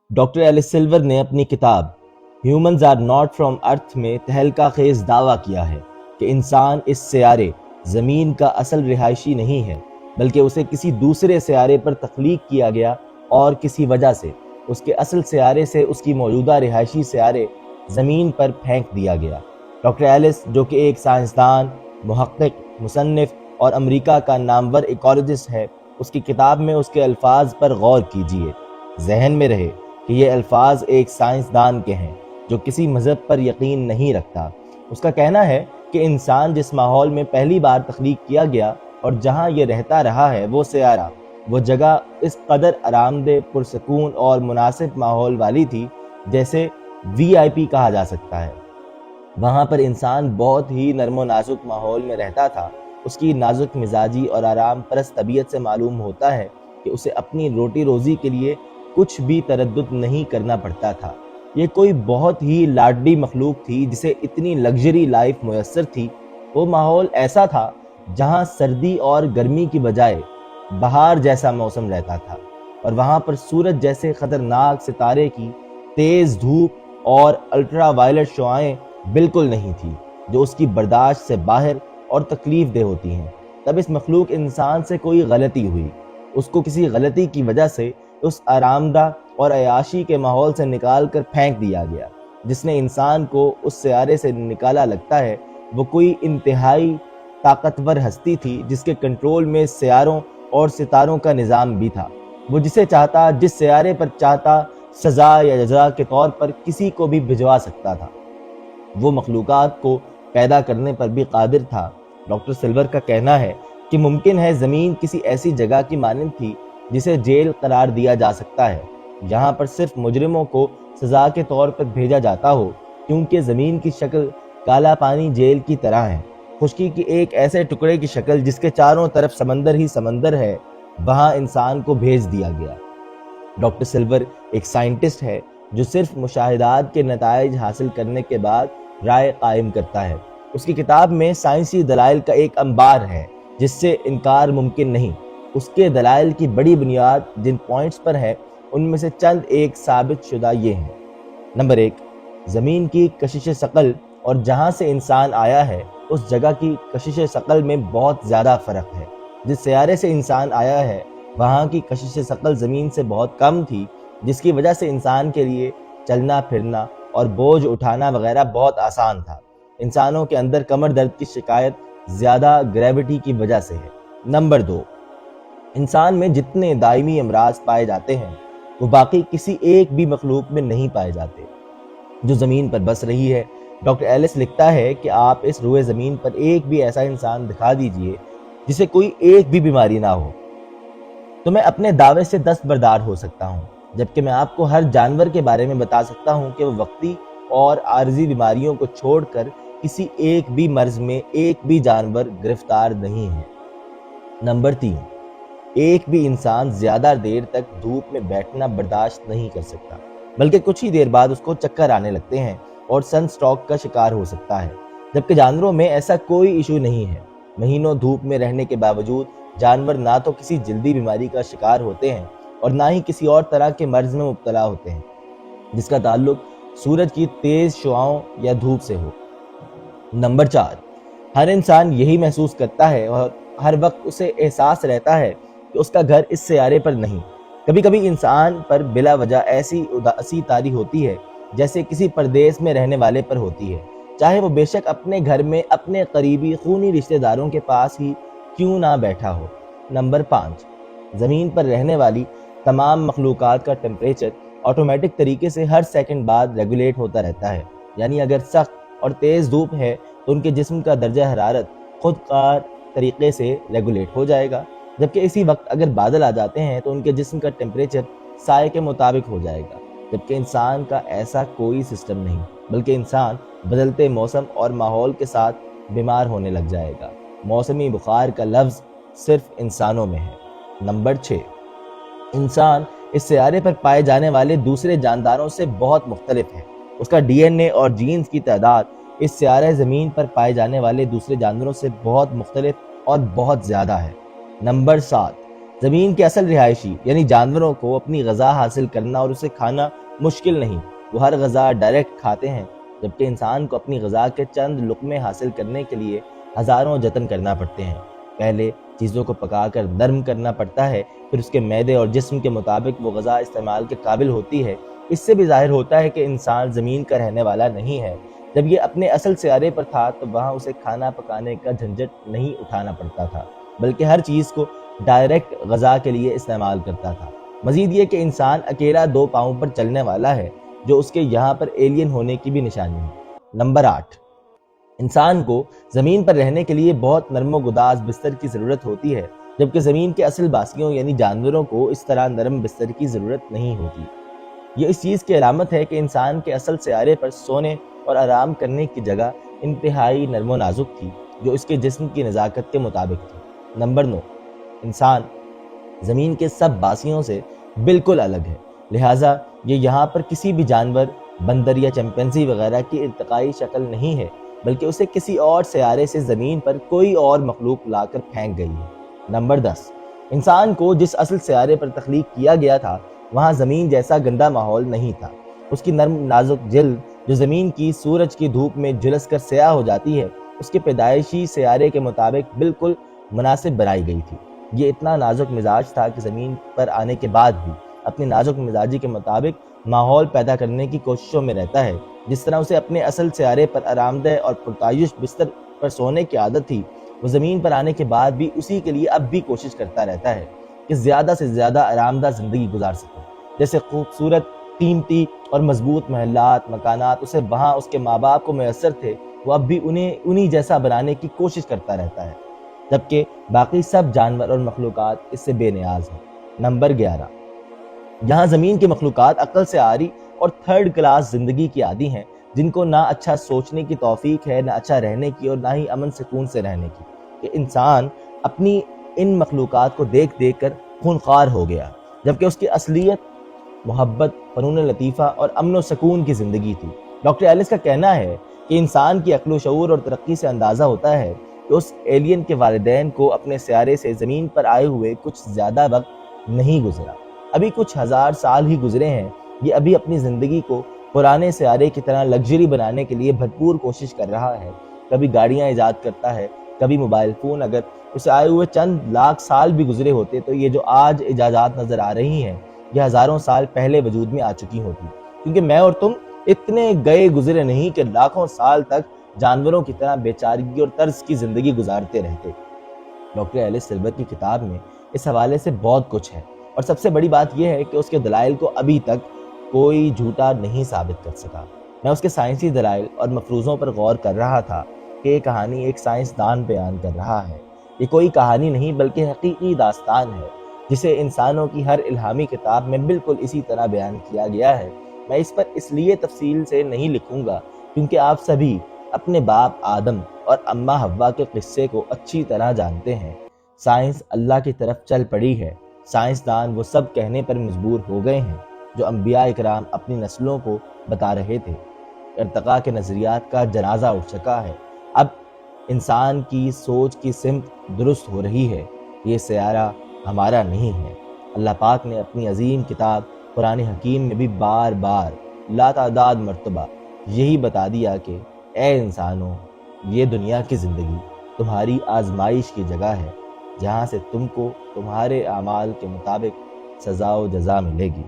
Doctor else silver نے اپنی کتاب ہیومنز آر ناٹ فرام ارتھ میں تہلکہ خیز دعویٰ کیا ہے کہ انسان اس سیارے زمین کا اصل رہائشی نہیں ہے، بلکہ اسے کسی دوسرے سیارے پر تخلیق کیا گیا اور کسی وجہ سے اس کے اصل سیارے سے اس کی موجودہ رہائشی سیارے زمین پر پھینک دیا گیا۔ ڈاکٹر ایلس، جو کہ ایک سائنسدان، محقق، مصنف اور امریکہ کا نامور ایکولوجسٹ ہے، اس کی کتاب میں اس کے الفاظ پر غور کیجیے۔ ذہن میں رہے کہ یہ الفاظ ایک سائنسدان کے ہیں جو کسی مذہب پر یقین نہیں رکھتا۔ اس کا کہنا ہے کہ انسان جس ماحول میں پہلی بار تخلیق کیا گیا اور جہاں یہ رہتا رہا ہے، وہ سیارہ، وہ جگہ اس قدر آرام دہ، پرسکون اور مناسب ماحول والی تھی جیسے VIP کہا جا سکتا ہے۔ وہاں پر انسان بہت ہی نرم و نازک ماحول میں رہتا تھا۔ اس کی نازک مزاجی اور آرام پرست طبیعت سے معلوم ہوتا ہے کہ اسے اپنی روٹی روزی کے لیے کچھ بھی تردد نہیں کرنا پڑتا تھا۔ یہ کوئی بہت ہی لاڈلی مخلوق تھی جسے اتنی لگژری لائف میسر تھی۔ وہ ماحول ایسا تھا جہاں سردی اور گرمی کی بجائے بہار جیسا موسم رہتا تھا، اور وہاں پر سورج جیسے خطرناک ستارے کی تیز دھوپ اور الٹرا وائلٹ شعاعیں بالکل نہیں تھی جو اس کی برداشت سے باہر اور تکلیف دہ ہوتی ہیں۔ تب اس مخلوق انسان سے کوئی غلطی ہوئی۔ اس کو کسی غلطی کی وجہ سے اس آرام دہ اور عیاشی کے ماحول سے نکال کر پھینک دیا گیا۔ جس نے انسان کو اس سیارے سے نکالا، لگتا ہے وہ کوئی انتہائی طاقتور ہستی تھی جس کے کنٹرول میں سیاروں اور ستاروں کا نظام بھی تھا۔ وہ جسے چاہتا، جس سیارے پر چاہتا، سزا یا جزا کے طور پر کسی کو بھی بھجوا سکتا تھا۔ وہ مخلوقات کو پیدا کرنے پر بھی قادر تھا۔ ڈاکٹر سلور کا کہنا ہے کہ ممکن ہے زمین کسی ایسی جگہ کی مانند تھی جسے جیل قرار دیا جا سکتا ہے، جہاں پر صرف مجرموں کو سزا کے طور پر بھیجا جاتا ہو، کیونکہ زمین کی شکل کالا پانی جیل کی طرح ہے، خشکی کی ایک ایسے ٹکڑے کی شکل جس کے چاروں طرف سمندر ہی سمندر ہے۔ وہاں انسان کو بھیج دیا گیا۔ ڈاکٹر سلور ایک سائنٹسٹ ہے جو صرف مشاہدات کے نتائج حاصل کرنے کے بعد رائے قائم کرتا ہے۔ اس کی کتاب میں سائنسی دلائل کا ایک انبار ہے جس سے انکار ممکن نہیں۔ اس کے دلائل کی بڑی بنیاد جن پوائنٹس پر ہے، ان میں سے چند ایک ثابت شدہ یہ ہیں۔ نمبر 1، زمین کی کشش ثقل اور جہاں سے انسان آیا ہے اس جگہ کی کشش ثقل میں بہت زیادہ فرق ہے۔ جس سیارے سے انسان آیا ہے وہاں کی کشش ثقل زمین سے بہت کم تھی، جس کی وجہ سے انسان کے لیے چلنا پھرنا اور بوجھ اٹھانا وغیرہ بہت آسان تھا۔ انسانوں کے اندر کمر درد کی شکایت زیادہ گریوٹی کی وجہ سے ہے۔ نمبر 2، انسان میں جتنے دائمی امراض پائے جاتے ہیں وہ باقی کسی ایک بھی مخلوق میں نہیں پائے جاتے جو زمین پر بس رہی ہے۔ ڈاکٹر ایلس لکھتا ہے کہ آپ اس روئے زمین پر ایک بھی ایسا انسان دکھا دیجئے جسے کوئی ایک بھی بیماری نہ ہو، تو میں اپنے دعوے سے دستبردار ہو سکتا ہوں، جبکہ میں آپ کو ہر جانور کے بارے میں بتا سکتا ہوں کہ وہ وقتی اور عارضی بیماریوں کو چھوڑ کر کسی ایک بھی مرض میں ایک بھی جانور گرفتار نہیں ہے۔ نمبر 3، ایک بھی انسان زیادہ دیر تک دھوپ میں بیٹھنا برداشت نہیں کر سکتا، بلکہ کچھ ہی دیر بعد اس کو چکر آنے لگتے ہیں اور سن سٹروک کا شکار ہو سکتا ہے، جبکہ جانوروں میں ایسا کوئی ایشو نہیں ہے۔ مہینوں دھوپ میں رہنے کے باوجود جانور نہ تو کسی جلدی بیماری کا شکار ہوتے ہیں اور نہ ہی کسی اور طرح کے مرض میں مبتلا ہوتے ہیں جس کا تعلق سورج کی تیز شعاؤں یا دھوپ سے ہو۔ نمبر 4، ہر انسان یہی محسوس کرتا ہے اور ہر وقت اسے احساس رہتا ہے کہ اس کا گھر اس سیارے پر نہیں۔ کبھی کبھی انسان پر بلا وجہ ایسی اداسی طاری ہوتی ہے جیسے کسی پردیس میں رہنے والے پر ہوتی ہے، چاہے وہ بے شک اپنے گھر میں اپنے قریبی خونی رشتہ داروں کے پاس ہی کیوں نہ بیٹھا ہو۔ نمبر 5، زمین پر رہنے والی تمام مخلوقات کا ٹیمپریچر آٹومیٹک طریقے سے ہر سیکنڈ بعد ریگولیٹ ہوتا رہتا ہے، یعنی اگر سخت اور تیز دھوپ ہے تو ان کے جسم کا درجہ حرارت خود کار طریقے سے ریگولیٹ ہو جائے گا، جبکہ اسی وقت اگر بادل آ جاتے ہیں تو ان کے جسم کا ٹیمپریچر سائے کے مطابق ہو جائے گا، جبکہ انسان کا ایسا کوئی سسٹم نہیں، بلکہ انسان بدلتے موسم اور ماحول کے ساتھ بیمار ہونے لگ جائے گا۔ موسمی بخار کا لفظ صرف انسانوں میں ہے۔ نمبر 6، انسان اس سیارے پر پائے جانے والے دوسرے جانداروں سے بہت مختلف ہے۔ اس کا DNA اور جینز کی تعداد اس سیارہ زمین پر پائے جانے والے دوسرے جانوروں سے بہت مختلف اور بہت زیادہ ہے۔ نمبر 7، زمین کے اصل رہائشی یعنی جانوروں کو اپنی غذا حاصل کرنا اور اسے کھانا مشکل نہیں، وہ ہر غذا ڈائریکٹ کھاتے ہیں، جبکہ انسان کو اپنی غذا کے چند لقمے حاصل کرنے کے لیے ہزاروں جتن کرنا پڑتے ہیں۔ پہلے چیزوں کو پکا کر نرم کرنا پڑتا ہے، پھر اس کے معدے اور جسم کے مطابق وہ غذا استعمال کے قابل ہوتی ہے۔ اس سے بھی ظاہر ہوتا ہے کہ انسان زمین کا رہنے والا نہیں ہے۔ جب یہ اپنے اصل سیارے پر تھا تو وہاں اسے کھانا پکانے کا جھنجٹ نہیں اٹھانا پڑتا تھا، بلکہ ہر چیز کو ڈائریکٹ غذا کے لیے استعمال کرتا تھا۔ مزید یہ کہ انسان اکیلا 2 پاؤں پر چلنے والا ہے، جو اس کے یہاں پر ایلین ہونے کی بھی نشانی ہے۔ نمبر 8، انسان کو زمین پر رہنے کے لیے بہت نرم و گداز بستر کی ضرورت ہوتی ہے، جبکہ زمین کے اصل باسیوں یعنی جانوروں کو اس طرح نرم بستر کی ضرورت نہیں ہوتی۔ یہ اس چیز کی علامت ہے کہ انسان کے اصل سیارے پر سونے اور آرام کرنے کی جگہ انتہائی نرم و نازک تھی، جو اس کے جسم کی نزاکت کے مطابق تھی۔ نمبر 9، انسان زمین کے سب باسیوں سے بالکل الگ ہے، لہٰذا یہ یہاں پر کسی بھی جانور، بندر یا چمپینزی وغیرہ کی ارتقائی شکل نہیں ہے، بلکہ اسے کسی اور سیارے سے زمین پر کوئی اور مخلوق لا کر پھینک گئی ہے۔ نمبر 10، انسان کو جس اصل سیارے پر تخلیق کیا گیا تھا وہاں زمین جیسا گندا ماحول نہیں تھا۔ اس کی نرم نازک جلد جو زمین کی سورج کی دھوپ میں جھلس کر سیاہ ہو جاتی ہے، اس کے پیدائشی سیارے کے مطابق بالکل مناسب بنائی گئی تھی۔ یہ اتنا نازک مزاج تھا کہ زمین پر آنے کے بعد بھی اپنی نازک مزاجی کے مطابق ماحول پیدا کرنے کی کوششوں میں رہتا ہے۔ جس طرح اسے اپنے اصل سیارے پر آرام دہ اور پرتعیش بستر پر سونے کی عادت تھی، وہ زمین پر آنے کے بعد بھی اسی کے لیے اب بھی کوشش کرتا رہتا ہے کہ زیادہ سے زیادہ آرام دہ زندگی گزار سکے۔ جیسے خوبصورت، قیمتی اور مضبوط محلات، مکانات اسے وہاں اس کے ماں باپ کو میسر تھے، وہ اب بھی انہیں جیسا بنانے کی کوشش کرتا رہتا ہے، جبکہ باقی سب جانور اور مخلوقات اس سے بے نیاز ہیں۔ نمبر 11، یہاں زمین کی مخلوقات عقل سے عاری اور تھرڈ کلاس زندگی کی عادی ہیں، جن کو نہ اچھا سوچنے کی توفیق ہے، نہ اچھا رہنے کی اور نہ ہی امن سکون سے رہنے کی۔ کہ انسان اپنی ان مخلوقات کو دیکھ دیکھ کر خونخوار ہو گیا، جبکہ اس کی اصلیت محبت، فنون لطیفہ اور امن و سکون کی زندگی تھی۔ ڈاکٹر ایلس کا کہنا ہے کہ انسان کی عقل و شعور اور ترقی سے اندازہ ہوتا ہے کہ اس ایلین کے والدین کو اپنے سیارے سے زمین پر آئے ہوئے کچھ زیادہ وقت نہیں گزرا، ابھی کچھ ہزار سال ہی گزرے ہیں۔ یہ ابھی اپنی زندگی کو پرانے سیارے کی طرح لگژری بنانے کے لیے بھرپور کوشش کر رہا ہے۔ کبھی گاڑیاں ایجاد کرتا ہے، کبھی موبائل فون۔ اگر اسے آئے ہوئے چند لاکھ سال بھی گزرے ہوتے تو یہ جو آج ایجادات نظر آ رہی ہیں یہ ہزاروں سال پہلے وجود میں آ چکی ہوتی، کیونکہ میں اور تم اتنے گئے گزرے نہیں کہ لاکھوں سال تک جانوروں کی طرح بیچارگی اور طرز کی زندگی گزارتے رہتے۔ ڈاکٹر ایلس سلور کی کتاب میں اس حوالے سے بہت کچھ ہے، اور سب سے بڑی بات یہ ہے کہ اس کے دلائل کو ابھی تک کوئی جھوٹا نہیں ثابت کر سکا۔ میں اس کے سائنسی دلائل اور مفروضوں پر غور کر رہا تھا کہ یہ کہانی ایک سائنسدان بیان کر رہا ہے۔ یہ کوئی کہانی نہیں بلکہ حقیقی داستان ہے، جسے انسانوں کی ہر الہامی کتاب میں بالکل اسی طرح بیان کیا گیا ہے۔ میں اس پر اس لیے تفصیل سے نہیں لکھوں گا کیونکہ آپ سبھی اپنے باپ آدم اور اماں حوا کے قصے کو اچھی طرح جانتے ہیں۔ سائنس اللہ کی طرف چل پڑی ہے، سائنسدان وہ سب کہنے پر مجبور ہو گئے ہیں جو انبیاء اکرام اپنی نسلوں کو بتا رہے تھے۔ ارتقاء کے نظریات کا جنازہ اٹھ چکا ہے، اب انسان کی سوچ کی سمت درست ہو رہی ہے۔ یہ سیارہ ہمارا نہیں ہے۔ اللہ پاک نے اپنی عظیم کتاب قرآن حکیم میں بھی بار بار لاتعداد مرتبہ یہی بتا دیا کہ اے انسانوں، یہ دنیا کی زندگی تمہاری آزمائش کی جگہ ہے، جہاں سے تم کو تمہارے اعمال کے مطابق سزا و جزا ملے گی۔